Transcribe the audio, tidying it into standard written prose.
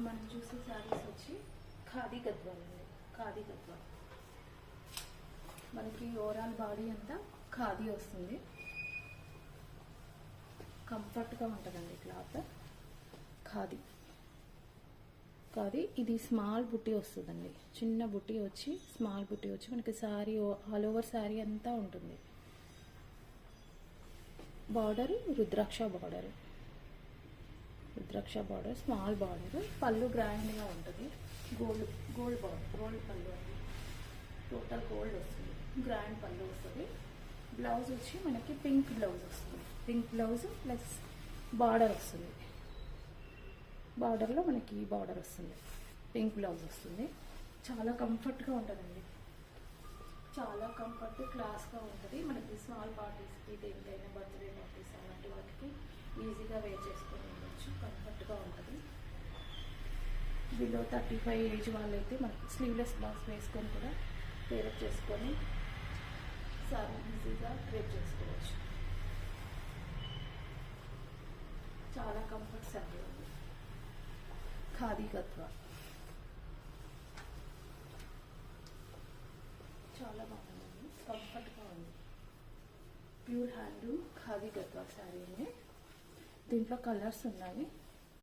ఇప్పుడు మనం చూసే శారీస్ వచ్చి ఖాదీ గద్వాల్ అండి. ఖాదీ గద్వాల్ మనకి ఓవరాల్ బాడీ అంతా ఖాదీ వస్తుంది. కంఫర్ట్గా ఉంటుందండి క్లాత్. ఖాదీ ఖాదీ ఇది స్మాల్ బుట్టి వస్తుందండి. చిన్న బుట్టి వచ్చి స్మాల్ బుట్టి వచ్చి మనకి శారీ ఆల్ ఓవర్ శారీ అంతా ఉంటుంది. బార్డర్ రుద్రాక్ష బార్డర్, రుద్రాక్ష బార్డర్ స్మాల్ బార్డర్. పళ్ళు గ్రాండ్గా ఉంటుంది. గోల్డ్ బార్డర్, గోల్డ్ పళ్ళు అండి. టోటల్ గోల్డ్ వస్తుంది. గ్రాండ్ పళ్ళు వస్తుంది. బ్లౌజ్ వచ్చి మనకి పింక్ బ్లౌజ్ వస్తుంది. పింక్ బ్లౌజ్ ప్లస్ బార్డర్ వస్తుంది. బార్డర్లో మనకి బార్డర్ వస్తుంది. పింక్ బ్లౌజ్ వస్తుంది. చాలా కంఫర్ట్గా ఉంటుందండి. చాలా కంఫర్ట్ క్లాస్గా ఉంటుంది. మనకి స్మాల్ పార్టీస్కి, దేనికైనా బర్త్డే పార్టీస్ అలాంటి వాటికి ఈజీగా వేర్ చేసుకొని ఉండొచ్చు. కంఫర్ట్గా ఉంటుంది. బిలో 35 ఏజ్ వాళ్ళైతే మనకి స్లీవ్లెస్ బ్లౌజ్ వేసుకొని కూడా పేరప్ చేసుకొని సారీ ఈజీగా వేర్ చేసుకోవచ్చు. చాలా కంఫర్ట్ శారీ ఉంది. ఖాదీ గద్వాల్ చాలా బాగుందండి. కంఫర్ట్గా ఉంది. ప్యూర్ హ్యాండ్ ఖాదీ గద్వాల్ శారీ అండి. దీంట్లో కలర్స్ ఉన్నాయి.